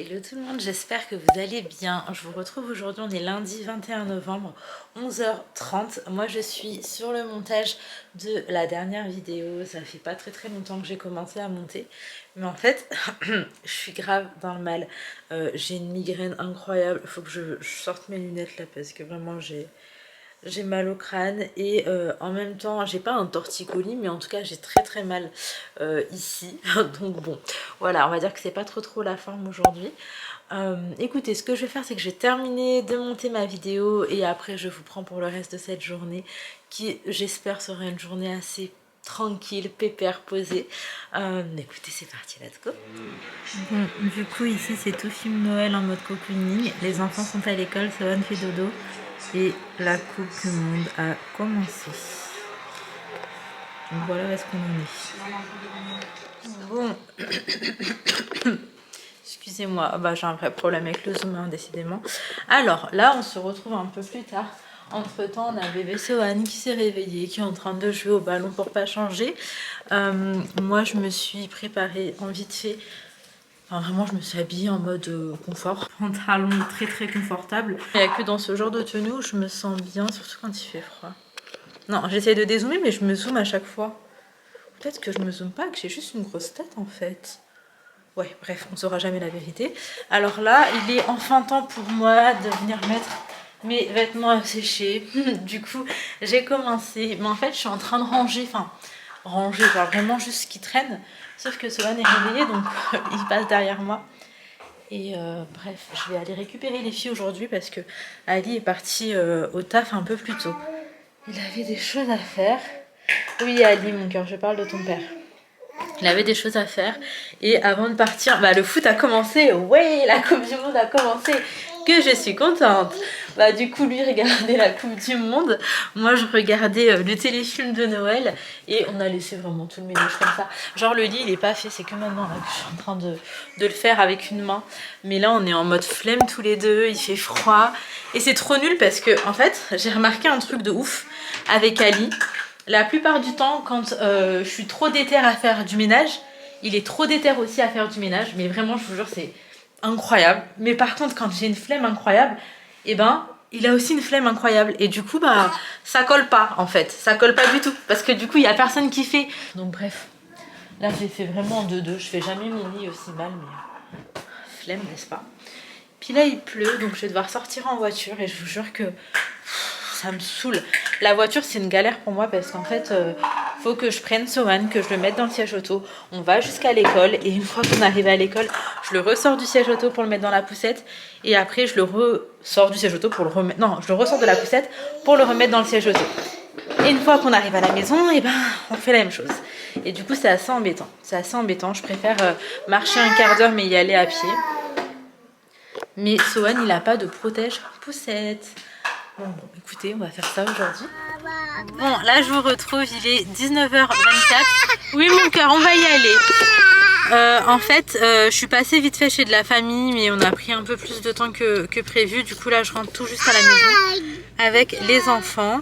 Hello tout le monde, j'espère que vous allez bien. Je vous retrouve aujourd'hui, on est lundi 21 novembre, 11h30. Moi je suis sur le montage de la dernière vidéo. Ça fait pas très longtemps que j'ai commencé à monter. Mais en fait, je suis grave dans le mal. J'ai une migraine incroyable. Il faut que je sorte mes lunettes là parce que vraiment j'ai mal au crâne et en même temps j'ai pas un torticolis mais en tout cas j'ai très mal ici. Donc bon voilà, on va dire que c'est pas trop la forme aujourd'hui. Écoutez, ce que je vais faire c'est que je vais terminer de monter ma vidéo et après je vous prends pour le reste de cette journée qui j'espère sera une journée assez tranquille, pépère, posée. Écoutez, c'est parti, let's go. Bon, du coup ici c'est tout film Noël en mode cocooning. Les enfants sont à l'école, Sohan fait dodo et la coupe du monde a commencé. Donc voilà où est-ce qu'on en est. Bon, excusez-moi, bah, j'ai un vrai problème avec le zoom, hein, décidément. Alors là on se retrouve un peu plus tard. Entre temps, on a bébé Sohan qui s'est réveillé, qui est en train de jouer au ballon pour pas changer. Moi, je me suis préparée en vite fait. Enfin, vraiment, je me suis habillée en mode confort. Pantalon très confortable. Il n'y a que dans ce genre de tenue où je me sens bien, surtout quand il fait froid. Non, j'essaie de dézoomer, mais je me zoome à chaque fois. Peut-être que je me zoome pas, que j'ai juste une grosse tête en fait. Ouais, bref, on saura jamais la vérité. Alors là, il est enfin temps pour moi de venir mettre mes vêtements à sécher. Du coup, j'ai commencé. Mais en fait, je suis en train de ranger. Enfin, ranger, genre vraiment juste ce qui traîne. Sauf que Sohan est réveillé, donc il passe derrière moi. Et bref, je vais aller récupérer les filles aujourd'hui parce que Ali est parti au taf un peu plus tôt. Il avait des choses à faire. Oui, Ali, mon cœur, je parle de ton père. Il avait des choses à faire et avant de partir, bah le foot a commencé, ouais, la Coupe du Monde a commencé, que je suis contente. Bah du coup lui regardait la Coupe du Monde, moi je regardais le téléfilm de Noël et on a laissé vraiment tout le ménage comme ça. Genre le lit il est pas fait, c'est que maintenant là, que je suis en train de le faire avec une main. Mais là on est en mode flemme tous les deux, il fait froid et c'est trop nul parce que en fait j'ai remarqué un truc de ouf avec Ali. La plupart du temps, quand je suis trop déter à faire du ménage, il est trop déter aussi à faire du ménage. Mais vraiment, je vous jure, c'est incroyable. Mais par contre, quand j'ai une flemme incroyable, eh ben, il a aussi une flemme incroyable. Et du coup, bah, ça colle pas, en fait. Ça colle pas du tout. Parce que du coup, il y a personne qui fait. Donc bref, là, j'ai fait vraiment en 2-2. Je fais jamais mon lit aussi mal, mais flemme, n'est-ce pas? Puis là, il pleut, donc je vais devoir sortir en voiture. Et je vous jure que ça me saoule. La voiture c'est une galère pour moi parce qu'en fait faut que je prenne Sohan, que je le mette dans le siège auto, on va jusqu'à l'école et une fois qu'on arrive à l'école je le ressors du siège auto pour le mettre dans la poussette et après je le ressors du siège auto pour le remettre, non je le ressors de la poussette pour le remettre dans le siège auto et une fois qu'on arrive à la maison et ben on fait la même chose et du coup c'est assez embêtant, je préfère marcher un quart d'heure mais y aller à pied. Mais Sohan il a pas de protège poussette. Bon, écoutez, on va faire ça aujourd'hui. Bon, là je vous retrouve, il est 19h24. Oui mon cœur, on va y aller. En fait, je suis passée vite fait chez de la famille, mais on a pris un peu plus de temps que prévu. Du coup là, je rentre tout juste à la maison avec les enfants.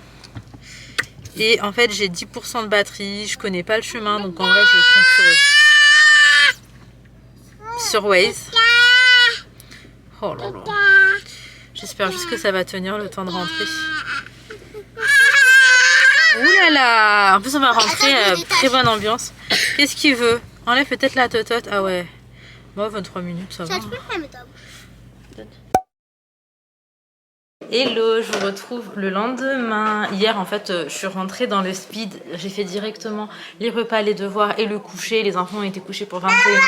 Et en fait, j'ai 10% de batterie, je connais pas le chemin, donc en vrai, je compte sur Waze. Oh là là. J'espère juste que ça va tenir le temps de rentrer. Ouh là là! En plus on va rentrer, très bonne ambiance. Qu'est-ce qu'il veut? Enlève peut-être la totote. Ah ouais. Bon, 23 minutes, ça va. Hello, je vous retrouve le lendemain. Hier en fait je suis rentrée dans le speed. J'ai fait directement les repas, les devoirs et le coucher. Les enfants ont été couchés pour 21h.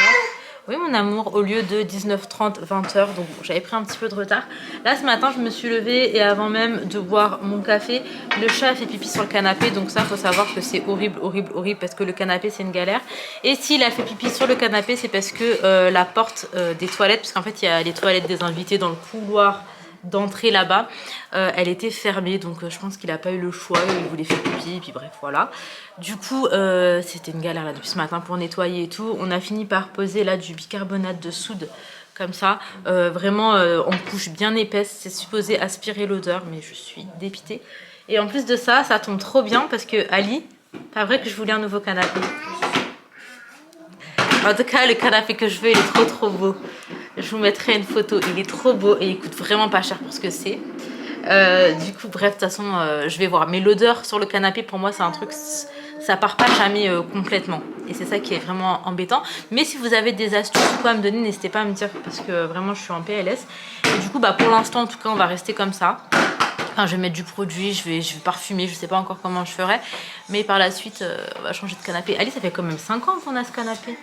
Oui mon amour, au lieu de 19h30, 20h, donc j'avais pris un petit peu de retard. Là ce matin je me suis levée et avant même de boire mon café, le chat a fait pipi sur le canapé, donc ça faut savoir que c'est horrible parce que le canapé c'est une galère. Et s'il a fait pipi sur le canapé c'est parce que la porte des toilettes, parce qu'en fait il y a les toilettes des invités dans le couloir d'entrée là-bas, elle était fermée, donc je pense qu'il a pas eu le choix, il voulait faire pipi et puis bref voilà. Du coup c'était une galère là depuis ce matin pour nettoyer et tout. On a fini par poser là du bicarbonate de soude comme ça, vraiment en couche bien épaisse, c'est supposé aspirer l'odeur mais je suis dépitée. Et en plus de ça, ça tombe trop bien parce que Ali, pas vrai que je voulais un nouveau canapé. En tout cas le canapé que je veux il est trop beau. Je vous mettrai une photo. Il est trop beau et il coûte vraiment pas cher pour ce que c'est. Du coup, bref, de toute façon, je vais voir. Mais l'odeur sur le canapé, pour moi, c'est un truc, ça part pas jamais complètement. Et c'est ça qui est vraiment embêtant. Mais si vous avez des astuces ou quoi à me donner, n'hésitez pas à me dire parce que vraiment, je suis en PLS. Et du coup, bah, pour l'instant, en tout cas, on va rester comme ça. Enfin, je vais mettre du produit, je vais parfumer, je sais pas encore comment je ferai. Mais par la suite, on va changer de canapé. Ali, ça fait quand même 5 ans qu'on a ce canapé.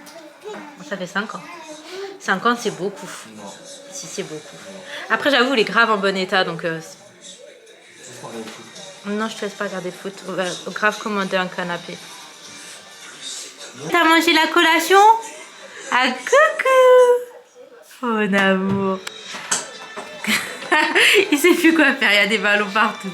Ça fait 5 ans. 5 ans, c'est beaucoup. Si, c'est beaucoup. Après, j'avoue, il est grave en bon état, donc... Non, je te laisse pas regarder le foot. On va grave commander un canapé. T'as mangé la collation? Ah, coucou! Mon amour. Il sait plus quoi faire, il y a des ballons partout.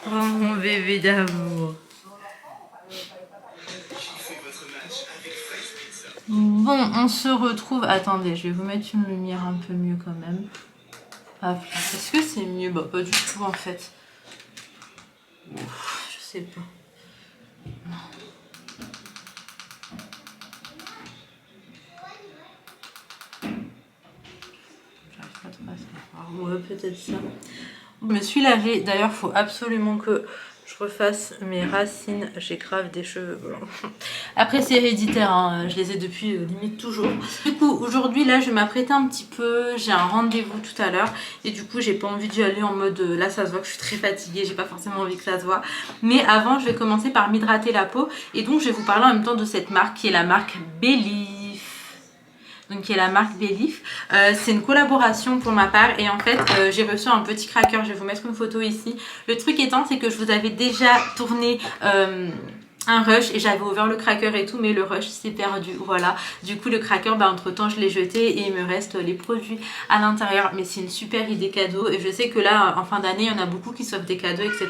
Oh mon bébé d'amour. Bon, on se retrouve... Attendez, je vais vous mettre une lumière un peu mieux quand même. Est-ce que c'est mieux? Bah pas du tout en fait. Ouf, je sais pas. Non. J'arrive pas trop à savoir. Ouais, peut-être ça. Je me suis lavée. D'ailleurs, il faut absolument que je refasse mes racines. J'ai grave des cheveux blancs. Après, c'est héréditaire. Hein. Je les ai depuis limite toujours. Du coup, aujourd'hui, là, je vais m'apprêter un petit peu. J'ai un rendez-vous tout à l'heure. Et du coup, j'ai pas envie d'y aller en mode... là, ça se voit que je suis très fatiguée. J'ai pas forcément envie que ça se voit. Mais avant, je vais commencer par m'hydrater la peau. Et donc, je vais vous parler en même temps de cette marque qui est la marque Belif. Donc qui est la marque Belif. C'est une collaboration pour ma part et en fait j'ai reçu un petit cracker, je vais vous mettre une photo ici. Le truc étant c'est que je vous avais déjà tourné un rush et j'avais ouvert le cracker et tout mais le rush s'est perdu, voilà. Du coup le cracker bah entre temps je l'ai jeté et il me reste les produits à l'intérieur, mais c'est une super idée cadeau et je sais que là en fin d'année il y en a beaucoup qui s'offrent des cadeaux etc,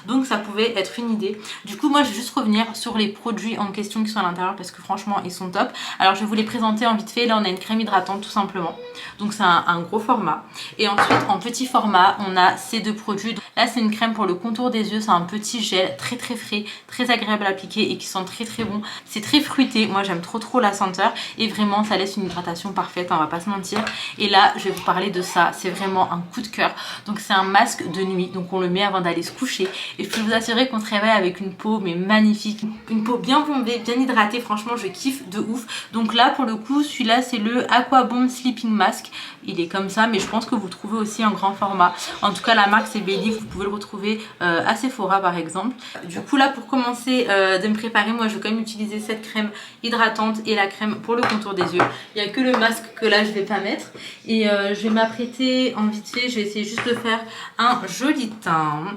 donc ça pouvait être une idée. Du coup moi je vais juste revenir sur les produits en question qui sont à l'intérieur parce que franchement ils sont top. Alors je vais vous les présenter en vite fait. Là on a une crème hydratante tout simplement, donc c'est un gros format et ensuite en petit format on a ces deux produits. Là c'est une crème pour le contour des yeux, c'est un petit gel très frais, très agréable à appliquer et qui sent très bon. C'est très fruité, moi j'aime trop la senteur et vraiment ça laisse une hydratation parfaite, on va pas se mentir. Et là je vais vous parler de ça, c'est vraiment un coup de cœur. Donc c'est un masque de nuit, donc on le met avant d'aller se coucher et je peux vous assurer qu'on se réveille avec une peau mais magnifique, une peau bien bombée, bien hydratée, franchement je kiffe de ouf. Donc là pour le coup celui-là c'est le Aqua Bomb Sleeping Mask, il est comme ça mais je pense que vous trouvez aussi en grand format. En tout cas la marque c'est Belif, vous pouvez le retrouver à Sephora par exemple. Du coup là pour commencer de me préparer, moi je vais quand même utiliser cette crème hydratante et la crème pour le contour des yeux. Il n'y a que le masque que là je vais pas mettre et je vais m'apprêter en vite fait, je vais essayer juste de faire un joli teint.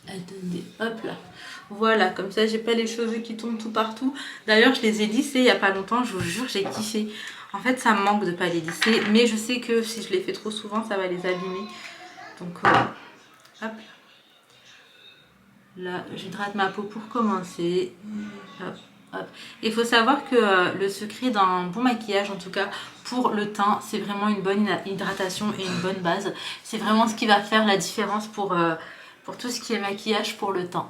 Attendez, hop là. Voilà, comme ça j'ai pas les cheveux qui tombent tout partout. D'ailleurs je les ai lissés il y a pas longtemps, je vous jure j'ai kiffé. En fait ça me manque de pas les lisser, mais je sais que si je les fais trop souvent ça va les abîmer. Donc hop. Là j'hydrate ma peau pour commencer. Hop, hop. Il faut savoir que le secret d'un bon maquillage, en tout cas pour le teint, c'est vraiment une bonne hydratation et une bonne base. C'est vraiment ce qui va faire la différence pour tout ce qui est maquillage pour le teint.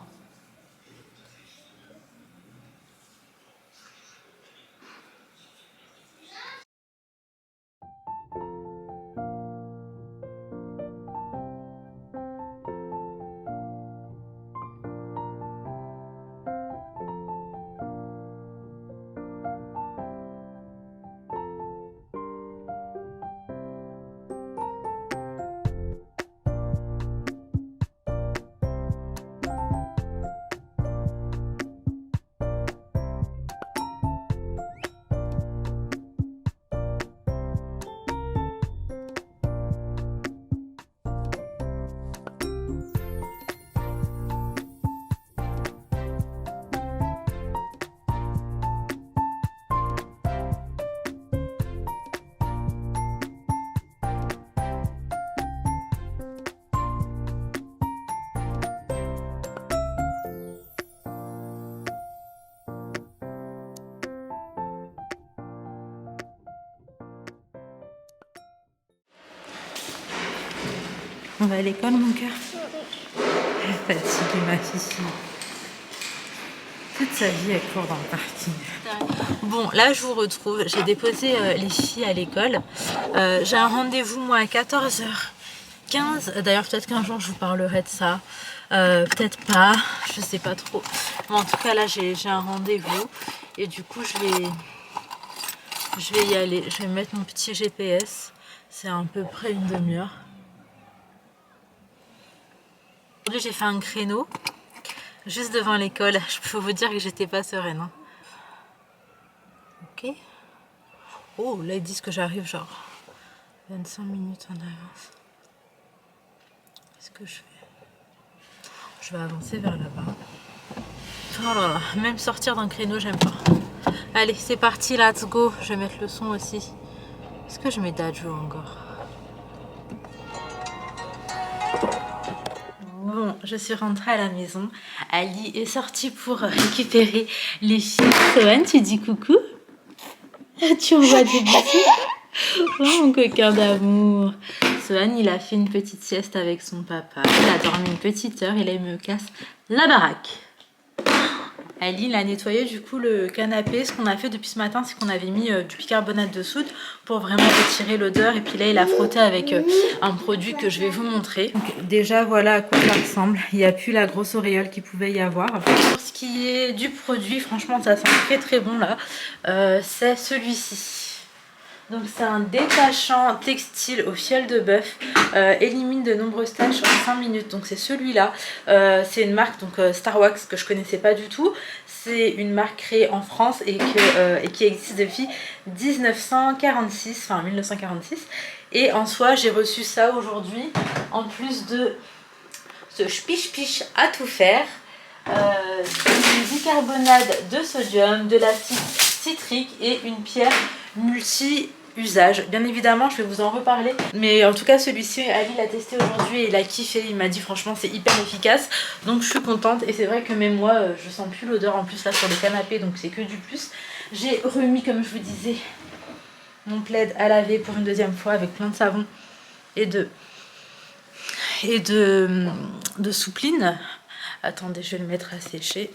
On va à l'école mon cœur. Fatiguée ma fille. Toute sa vie, elle court dans le parking. Bon, là, je vous retrouve. J'ai déposé les filles à l'école. J'ai un rendez-vous, moi, à 14h15. D'ailleurs, peut-être qu'un jour, je vous parlerai de ça. Peut-être pas. Je sais pas trop. Mais en tout cas, là, j'ai un rendez-vous. Et du coup, je vais y aller. Je vais mettre mon petit GPS. C'est à peu près une demi-heure. Aujourd'hui, j'ai fait un créneau. Juste devant l'école. Je peux vous dire que j'étais pas sereine. Hein. Ok. Oh, là ils disent que j'arrive genre 25 minutes en avance. Qu'est-ce que je fais? Je vais avancer vers là-bas. Oh là là, même sortir d'un créneau, j'aime pas. Allez, c'est parti, let's go. Je vais mettre le son aussi. Est-ce que je mets Dadju encore? Bon, je suis rentrée à la maison. Ali est sorti pour récupérer les filles. Sohan, tu dis coucou? Tu envoies des bisous? Oh mon coquin d'amour. Sohan, il a fait une petite sieste avec son papa. Il a dormi une petite heure et là il me casse la baraque. Ali, il a nettoyé du coup le canapé. Ce qu'on a fait depuis ce matin, c'est qu'on avait mis du bicarbonate de soude pour vraiment retirer l'odeur. Et puis là, il a frotté avec un produit que je vais vous montrer. Donc, déjà, voilà à quoi ça ressemble. Il n'y a plus la grosse auréole qu'il pouvait y avoir. Pour ce qui est du produit, franchement, ça sent très très bon là. C'est celui-ci. Donc c'est un détachant textile au fiel de bœuf, élimine de nombreuses taches en 5 minutes. Donc c'est celui-là, c'est une marque donc Starwax que je connaissais pas du tout. C'est une marque créée en France et qui existe depuis 1946, enfin 1946. Et en soi j'ai reçu ça aujourd'hui, en plus de ce spiche-piche à tout faire. Du bicarbonate de sodium, de l'acide citrique et une pierre multi-usage. Bien évidemment, je vais vous en reparler. Mais en tout cas, celui-ci, Ali l'a testé aujourd'hui et il a kiffé. Il m'a dit franchement, c'est hyper efficace. Donc je suis contente. Et c'est vrai que même moi, je sens plus l'odeur en plus là sur le canapé. Donc c'est que du plus. J'ai remis, comme je vous disais, mon plaid à laver pour une deuxième fois avec plein de savon et de soupline. Attendez, je vais le mettre à sécher.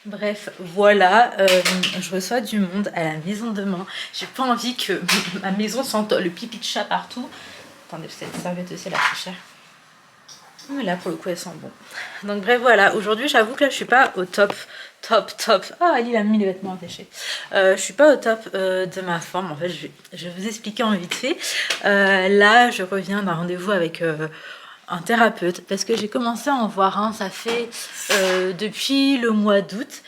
Bref, voilà, je reçois du monde à la maison demain. J'ai pas envie que ma maison sente le pipi de chat partout. Attendez, cette serviette aussi, elle a plus cher. Mais là, pour le coup, elle sent bon. Donc bref, voilà, aujourd'hui, j'avoue que là, je suis pas au top. Ah, Ali a mis les vêtements séchés. Je suis pas au top de ma forme. En fait, je vais vous expliquer en vite fait. Là, je reviens d'un rendez-vous avec un thérapeute parce que j'ai commencé à en voir un, ça fait depuis le mois d'août.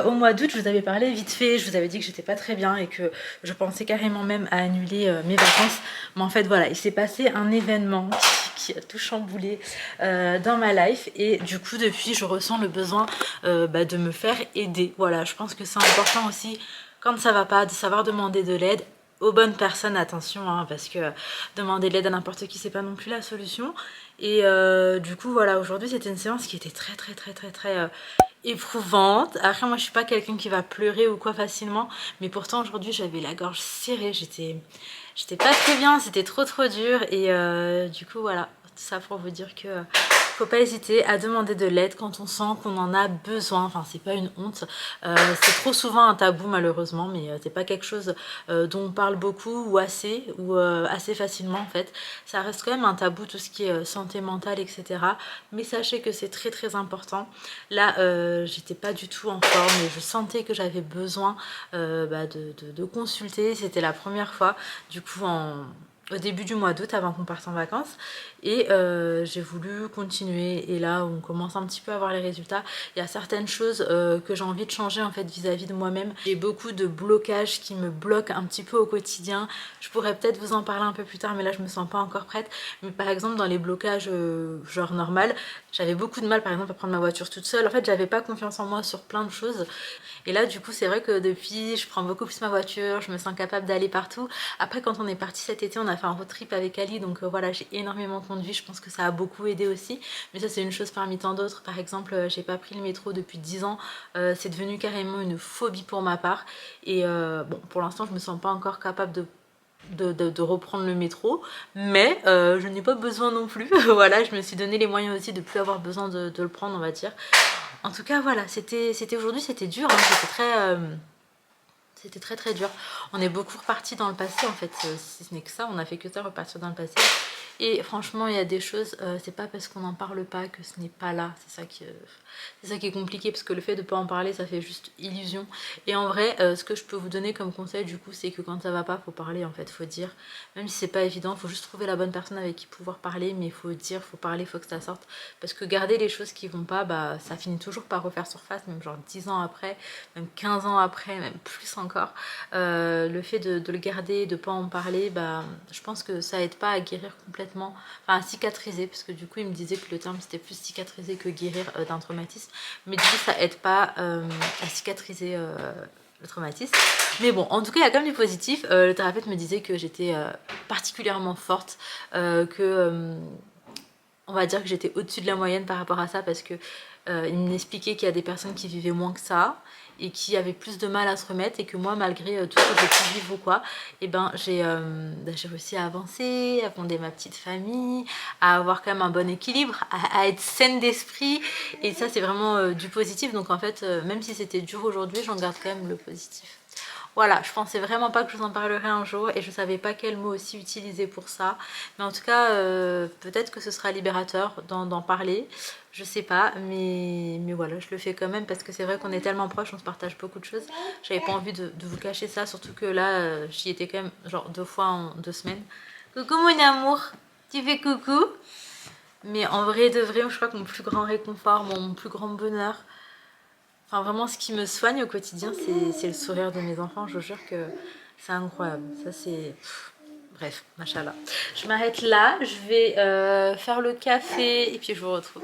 Au mois d'août, je vous avais parlé vite fait, je vous avais dit que j'étais pas très bien et que je pensais carrément même à annuler mes vacances. Mais en fait, voilà, il s'est passé un événement qui a tout chamboulé dans ma life et du coup, depuis, je ressens le besoin de me faire aider. Voilà, je pense que c'est important aussi quand ça va pas de savoir demander de l'aide aux bonnes personnes, attention, hein, parce que demander de l'aide à n'importe qui, c'est pas non plus la solution. Et du coup, voilà, aujourd'hui, c'était une séance qui était très éprouvante. Après, moi, je suis pas quelqu'un qui va pleurer ou quoi facilement, mais pourtant, aujourd'hui, j'avais la gorge serrée, j'étais pas très bien, c'était trop dur, et du coup, voilà, tout ça pour vous dire que faut pas hésiter à demander de l'aide quand on sent qu'on en a besoin. Enfin, c'est pas une honte. C'est trop souvent un tabou malheureusement, mais c'est pas quelque chose dont on parle beaucoup ou assez facilement en fait. Ça reste quand même un tabou, tout ce qui est santé mentale, etc. Mais sachez que c'est très important. Là, j'étais pas du tout en forme et je sentais que j'avais besoin de consulter. C'était la première fois, du coup, au début du mois d'août avant qu'on parte en vacances et j'ai voulu continuer et là on commence un petit peu à voir les résultats. Il y a certaines choses que j'ai envie de changer en fait vis-à-vis de moi-même. J'ai beaucoup de blocages qui me bloquent un petit peu au quotidien. Je pourrais peut-être vous en parler un peu plus tard mais là je me sens pas encore prête. Mais par exemple dans les blocages genre normal, j'avais beaucoup de mal par exemple à prendre ma voiture toute seule. En fait j'avais pas confiance en moi sur plein de choses et là du coup c'est vrai que depuis je prends beaucoup plus ma voiture, je me sens capable d'aller partout. Après quand on est parti cet été on a fait un road trip avec Ali donc voilà j'ai énormément conduit, je pense que ça a beaucoup aidé aussi, mais ça c'est une chose parmi tant d'autres. Par exemple j'ai pas pris le métro depuis 10 ans, c'est devenu carrément une phobie pour ma part et bon pour l'instant je me sens pas encore capable de de reprendre le métro, mais je n'ai pas besoin non plus. Voilà, je me suis donné les moyens aussi de plus avoir besoin de le prendre, on va dire. En tout cas, voilà, c'était aujourd'hui, c'était dur, hein, c'était très dur. On est beaucoup reparti dans le passé en fait, si ce n'est que ça, on a fait que ça, repartir dans le passé. Et franchement, il y a des choses, c'est pas parce qu'on n'en parle pas que ce n'est pas là. C'est ça qui est compliqué, parce que le fait de pas en parler, ça fait juste illusion. Et en vrai, ce que je peux vous donner comme conseil du coup, c'est que quand ça va pas, faut parler en fait, faut dire. Même si c'est pas évident, faut juste trouver la bonne personne avec qui pouvoir parler, mais il faut dire, faut parler, faut que ça sorte. Parce que garder les choses qui vont pas, bah ça finit toujours par refaire surface, même genre 10 ans après, même 15 ans après, même plus encore. Le fait de le garder, de pas en parler, bah je pense que ça aide pas à guérir complètement, enfin à cicatriser, parce que du coup il me disait que le terme c'était plus cicatriser que guérir d'un traumatisme, mais du coup ça aide pas à cicatriser le traumatisme. Mais bon, en tout cas il y a quand même du positif. Le thérapeute me disait que j'étais particulièrement forte, on va dire que j'étais au-dessus de la moyenne par rapport à ça, parce que il m'expliquait qu'il y a des personnes qui vivaient moins que ça et qui avaient plus de mal à se remettre, et que moi, malgré tout ce que j'ai pu vivre ou quoi, et ben j'ai réussi à avancer, à fonder ma petite famille, à avoir quand même un bon équilibre, à être saine d'esprit, et ça c'est vraiment du positif. Donc en fait, même si c'était dur aujourd'hui, j'en garde quand même le positif. Voilà, je pensais vraiment pas que je vous en parlerais un jour, et je savais pas quel mot aussi utiliser pour ça. Mais en tout cas, peut-être que ce sera libérateur d'en parler. Je sais pas, mais voilà, je le fais quand même, parce que c'est vrai qu'on est tellement proches, on se partage beaucoup de choses. J'avais pas envie de vous cacher ça, surtout que là, j'y étais quand même genre 2 fois en 2 semaines. Coucou mon amour, tu fais coucou? Mais en vrai de vrai, je crois que mon plus grand réconfort, mon plus grand bonheur, enfin vraiment ce qui me soigne au quotidien, c'est le sourire de mes enfants. Je vous jure que c'est incroyable. Ça c'est... Bref, machallah. Je m'arrête là, je vais faire le café et puis je vous retrouve.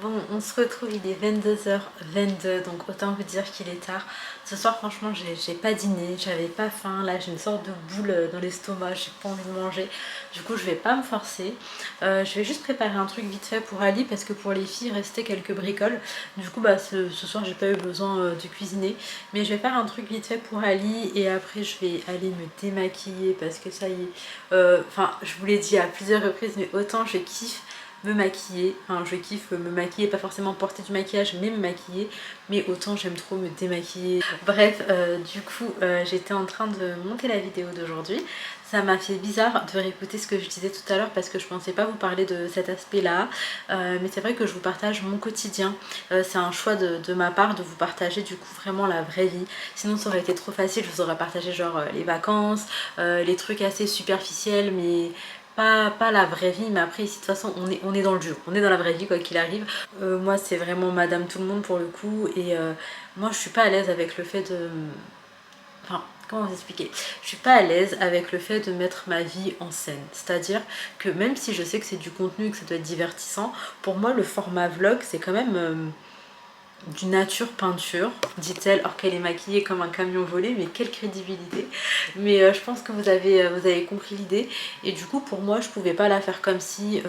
Bon, on se retrouve, il est 22h22, donc autant vous dire qu'il est tard. Ce soir, franchement, j'ai pas dîné, j'avais pas faim. Là, j'ai une sorte de boule dans l'estomac, j'ai pas envie de manger. Du coup, je vais pas me forcer. Je vais juste préparer un truc vite fait pour Ali, parce que pour les filles, il restait quelques bricoles. Du coup, bah, ce soir, j'ai pas eu besoin de cuisiner. Mais je vais faire un truc vite fait pour Ali, et après, je vais aller me démaquiller, parce que ça y est. Enfin, je vous l'ai dit à plusieurs reprises, mais autant je kiffe me maquiller, enfin je kiffe me maquiller, pas forcément porter du maquillage mais me maquiller, mais autant j'aime trop me démaquiller. Bref, du coup j'étais en train de monter la vidéo d'aujourd'hui. Ça m'a fait bizarre de réécouter ce que je disais tout à l'heure, parce que je pensais pas vous parler de cet aspect là, mais c'est vrai que je vous partage mon quotidien. C'est un choix de ma part de vous partager du coup vraiment la vraie vie, sinon ça aurait été trop facile, je vous aurais partagé genre les vacances, les trucs assez superficiels, mais pas la vraie vie. Mais après ici de toute façon on est dans le dur, on est dans la vraie vie quoi qu'il arrive. Moi c'est vraiment madame tout le monde pour le coup, et moi je suis pas à l'aise avec le fait de... Enfin, comment vous expliquer? Je suis pas à l'aise avec le fait de mettre ma vie en scène. C'est-à-dire que même si je sais que c'est du contenu et que ça doit être divertissant, pour moi le format vlog c'est quand même... du nature peinture, dit-elle, or qu'elle est maquillée comme un camion volé, mais quelle crédibilité. Mais je pense que vous avez compris l'idée, et du coup pour moi je pouvais pas la faire comme si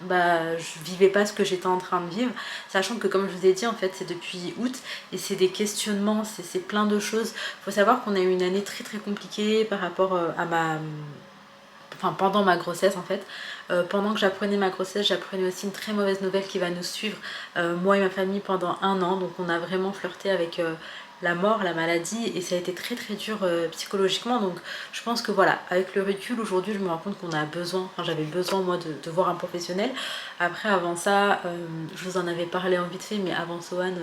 bah, je vivais pas ce que j'étais en train de vivre, sachant que comme je vous ai dit en fait c'est depuis août, et c'est des questionnements, c'est plein de choses. Faut savoir qu'on a eu une année très très compliquée par rapport à enfin pendant ma grossesse en fait. Pendant que j'apprenais ma grossesse, j'apprenais aussi une très mauvaise nouvelle qui va nous suivre, moi et ma famille, pendant 1 an. Donc on a vraiment flirté avec la mort, la maladie, et ça a été très très dur psychologiquement. Donc je pense que voilà, avec le recul aujourd'hui je me rends compte qu'on a besoin, enfin j'avais besoin moi de voir un professionnel. Après avant ça, je vous en avais parlé en vite fait, mais avant Sohan,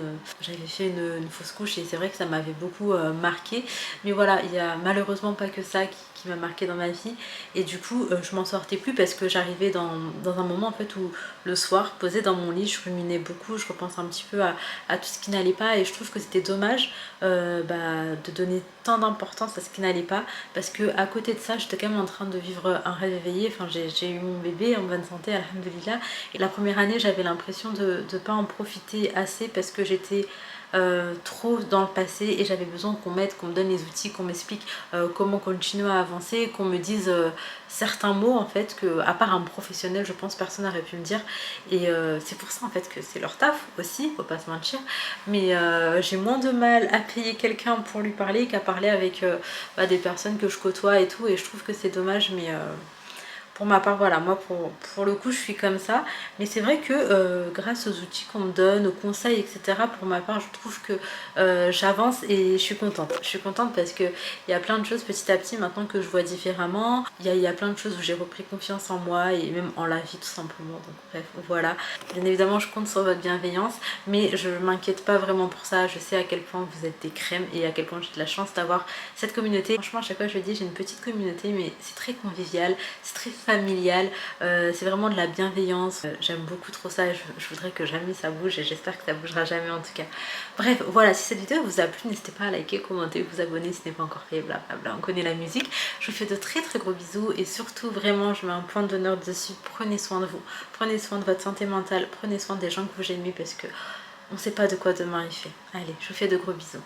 j'avais fait une fausse couche et c'est vrai que ça m'avait beaucoup marqué. Mais voilà, il y a malheureusement pas que ça qui m'a marqué dans ma vie, et du coup je m'en sortais plus parce que j'arrivais dans un moment en fait où le soir, posée dans mon lit, je ruminais beaucoup, je repense un petit peu à tout ce qui n'allait pas, et je trouve que c'était dommage de donner tant d'importance à ce qui n'allait pas, parce que à côté de ça j'étais quand même en train de vivre un rêve éveillé. Enfin j'ai eu mon bébé en bonne santé, alhamdoulilah, et la première année j'avais l'impression de ne pas en profiter assez parce que j'étais trop dans le passé, et j'avais besoin qu'on m'aide, qu'on me donne les outils, qu'on m'explique comment continuer à avancer, qu'on me dise certains mots en fait que à part un professionnel je pense personne n'aurait pu me dire. Et c'est pour ça en fait que c'est leur taf aussi, faut pas se mentir, mais j'ai moins de mal à payer quelqu'un pour lui parler qu'à parler avec des personnes que je côtoie et tout, et je trouve que c'est dommage. Mais pour ma part voilà, moi pour le coup je suis comme ça. Mais c'est vrai que grâce aux outils qu'on me donne, aux conseils, etc., pour ma part je trouve que j'avance et je suis contente. Je suis contente parce que il y a plein de choses petit à petit maintenant que je vois différemment. Il y a plein de choses où j'ai repris confiance en moi et même en la vie tout simplement. Donc bref, voilà. Bien évidemment je compte sur votre bienveillance, mais je m'inquiète pas vraiment pour ça. Je sais à quel point vous êtes des crèmes et à quel point j'ai de la chance d'avoir cette communauté. Franchement à chaque fois je le dis, j'ai une petite communauté, mais c'est très convivial, c'est très familial, c'est vraiment de la bienveillance. J'aime beaucoup trop ça, et je voudrais que jamais ça bouge, et j'espère que ça bougera jamais en tout cas. Bref, voilà, si cette vidéo vous a plu, n'hésitez pas à liker, commenter, vous abonner si ce n'est pas encore fait, blablabla, on connaît la musique. Je vous fais de très très gros bisous, et surtout vraiment je mets un point d'honneur dessus, prenez soin de vous, prenez soin de votre santé mentale, prenez soin des gens que vous aimez, parce que on ne sait pas de quoi demain il fait. Allez, je vous fais de gros bisous.